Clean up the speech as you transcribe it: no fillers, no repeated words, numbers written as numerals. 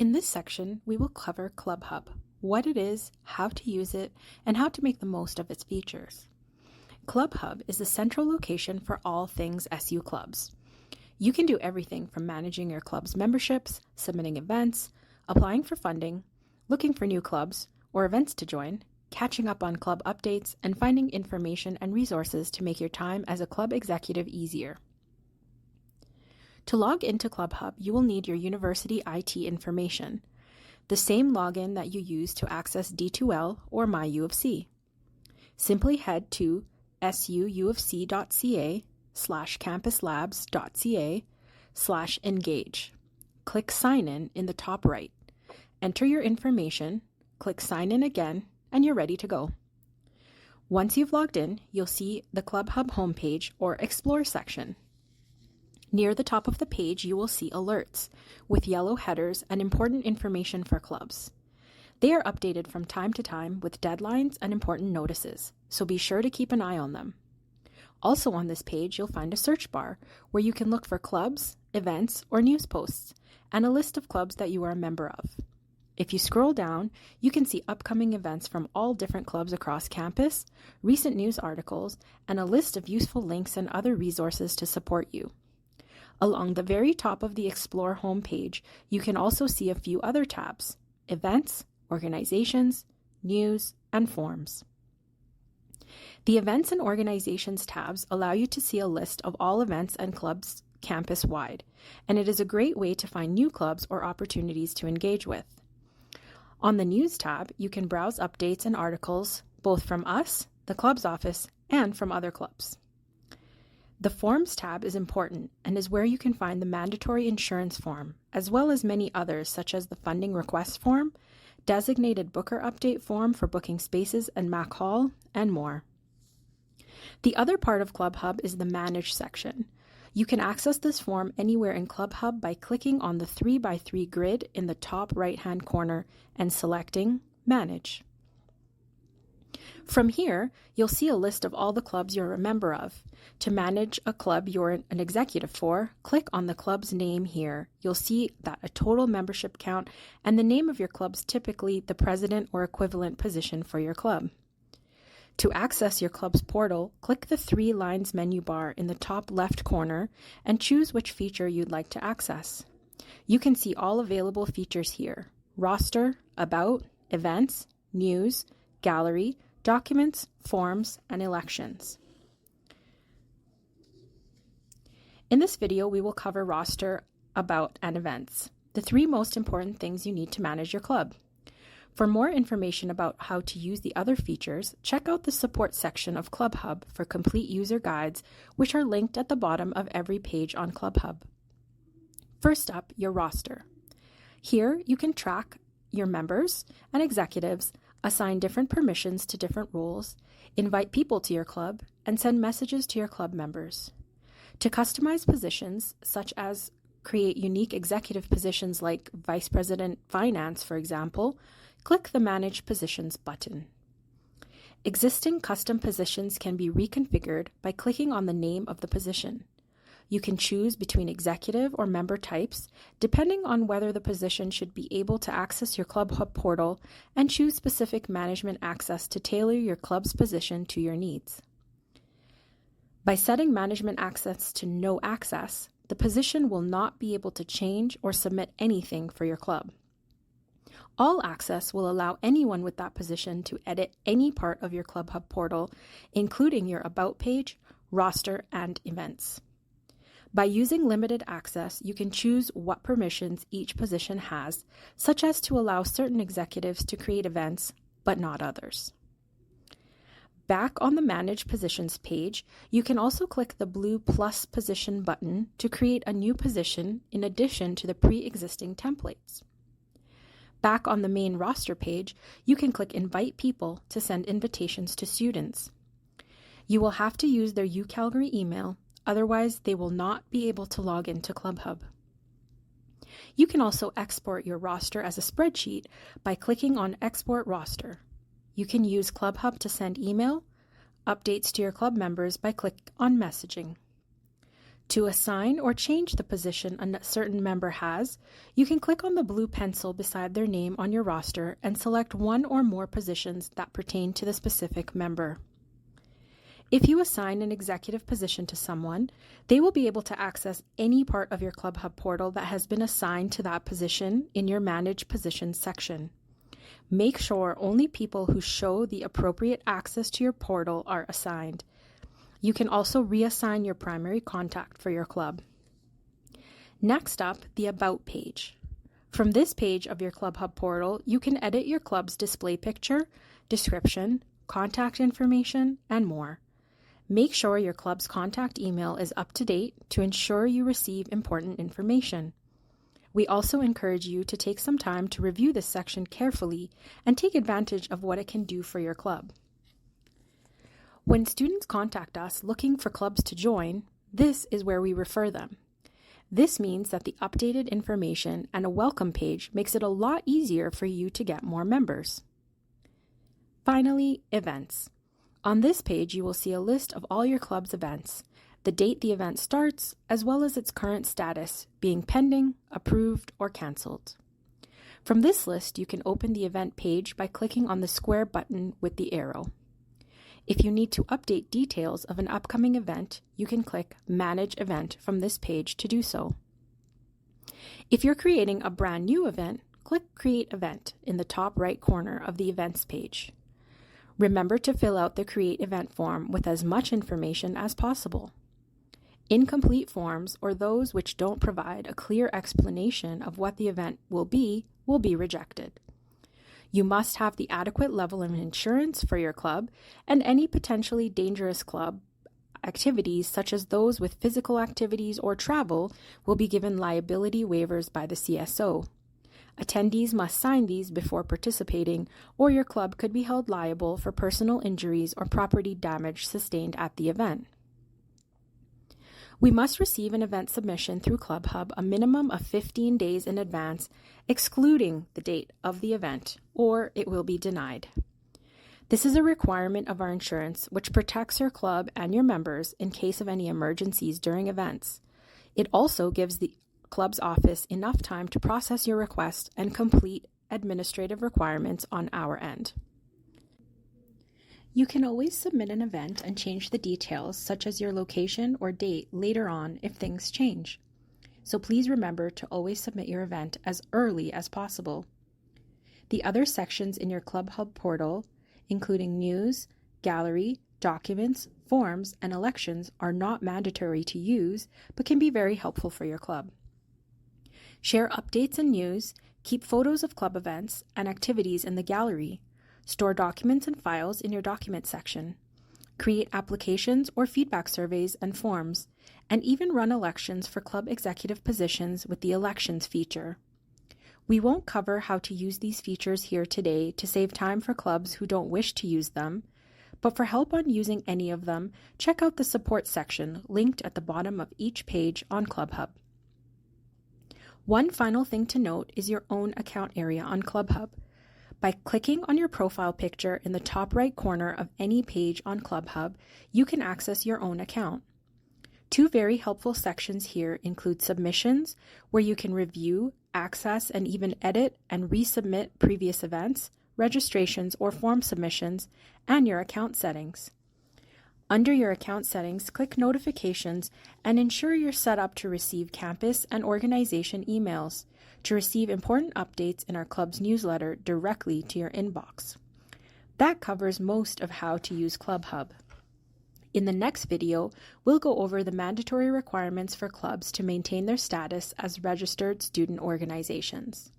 In this section, we will cover ClubHub, what it is, how to use it, and how to make the most of its features. ClubHub is the central location for all things SU clubs. You can do everything from managing your club's memberships, submitting events, applying for funding, looking for new clubs or events to join, catching up on club updates, and finding information and resources to make your time as a club executive easier. To log into ClubHub, you will need your university IT information, the same login that you use to access D2L or MyUofC. Simply head to suufc.ca/campuslabs.ca/engage. Click Sign In the top right. Enter your information, click Sign In again, and you're ready to go. Once you've logged in, you'll see the ClubHub homepage or Explore section. Near the top of the page, you will see alerts with yellow headers and important information for clubs. They are updated from time to time with deadlines and important notices, so be sure to keep an eye on them. Also on this page, you'll find a search bar where you can look for clubs, events, or news posts, and a list of clubs that you are a member of. If you scroll down, you can see upcoming events from all different clubs across campus, recent news articles, and a list of useful links and other resources to support you. Along the very top of the Explore homepage, you can also see a few other tabs: Events, Organizations, News, and Forms. The Events and Organizations tabs allow you to see a list of all events and clubs campus-wide, and it is a great way to find new clubs or opportunities to engage with. On the News tab, you can browse updates and articles, both from us, the club's office, and from other clubs. The Forms tab is important and is where you can find the mandatory insurance form, as well as many others such as the funding request form, designated booker update form for booking spaces and MAC Hall, and more. The other part of ClubHub is the Manage section. You can access this form anywhere in ClubHub by clicking on the 3x3 grid in the top right-hand corner and selecting Manage. From here, you'll see a list of all the clubs you're a member of. To manage a club you're an executive for, click on the club's name here. You'll see that a total membership count and the name of your club's typically the president or equivalent position for your club. To access your club's portal, click the 3 lines menu bar in the top left corner and choose which feature you'd like to access. You can see all available features here: roster, about, events, news, gallery, documents, forms, and elections. In this video, we will cover roster, about, and events, the 3 most important things you need to manage your club. For more information about how to use the other features, check out the support section of ClubHub for complete user guides, which are linked at the bottom of every page on ClubHub. First up, your roster. Here, you can track your members and executives, assign different permissions to different roles, invite people to your club, and send messages to your club members. To customize positions, such as create unique executive positions like Vice President Finance, for example, click the Manage Positions button. Existing custom positions can be reconfigured by clicking on the name of the position. You can choose between executive or member types, depending on whether the position should be able to access your ClubHub portal, and choose specific management access to tailor your club's position to your needs. By setting management access to no access, the position will not be able to change or submit anything for your club. All access will allow anyone with that position to edit any part of your ClubHub portal, including your About page, roster, and events. By using limited access, you can choose what permissions each position has, such as to allow certain executives to create events, but not others. Back on the Manage Positions page, you can also click the blue plus position button to create a new position in addition to the pre-existing templates. Back on the main roster page, you can click Invite People to send invitations to students. You will have to use their UCalgary email, otherwise they will not be able to log into ClubHub. You can also export your roster as a spreadsheet by clicking on Export Roster. You can use ClubHub to send email, updates to your club members by clicking on Messaging. To assign or change the position a certain member has, you can click on the blue pencil beside their name on your roster and select one or more positions that pertain to the specific member. If you assign an executive position to someone, they will be able to access any part of your ClubHub portal that has been assigned to that position in your Manage Positions section. Make sure only people who show the appropriate access to your portal are assigned. You can also reassign your primary contact for your club. Next up, the About page. From this page of your ClubHub portal, you can edit your club's display picture, description, contact information, and more. Make sure your club's contact email is up to date to ensure you receive important information. We also encourage you to take some time to review this section carefully and take advantage of what it can do for your club. When students contact us looking for clubs to join, this is where we refer them. This means that the updated information and a welcome page makes it a lot easier for you to get more members. Finally, events. On this page, you will see a list of all your club's events, the date the event starts, as well as its current status, being pending, approved, or canceled. From this list, you can open the event page by clicking on the square button with the arrow. If you need to update details of an upcoming event, you can click Manage Event from this page to do so. If you're creating a brand new event, click Create Event in the top right corner of the Events page. Remember to fill out the Create Event form with as much information as possible. Incomplete forms, or those which don't provide a clear explanation of what the event will be rejected. You must have the adequate level of insurance for your club, and any potentially dangerous club activities, such as those with physical activities or travel, will be given liability waivers by the CSO. Attendees must sign these before participating, or your club could be held liable for personal injuries or property damage sustained at the event. We must receive an event submission through ClubHub a minimum of 15 days in advance, excluding the date of the event, or it will be denied. This is a requirement of our insurance, which protects your club and your members in case of any emergencies during events. It also gives the club's office enough time to process your request and complete administrative requirements on our end. You can always submit an event and change the details, such as your location or date, later on if things change. So please remember to always submit your event as early as possible. The other sections in your ClubHub portal, including news, gallery, documents, forms, and elections, are not mandatory to use, but can be very helpful for your club. Share updates and news, keep photos of club events and activities in the gallery, store documents and files in your document section, create applications or feedback surveys and forms, and even run elections for club executive positions with the elections feature. We won't cover how to use these features here today to save time for clubs who don't wish to use them, but for help on using any of them, check out the support section linked at the bottom of each page on ClubHub. One final thing to note is your own account area on ClubHub. By clicking on your profile picture in the top right corner of any page on ClubHub, you can access your own account. Two very helpful sections here include Submissions, where you can review, access, and even edit and resubmit previous events, registrations, or form submissions, and your account settings. Under your account settings, click Notifications and ensure you're set up to receive campus and organization emails, to receive important updates in our club's newsletter directly to your inbox. That covers most of how to use ClubHub. In the next video, we'll go over the mandatory requirements for clubs to maintain their status as registered student organizations.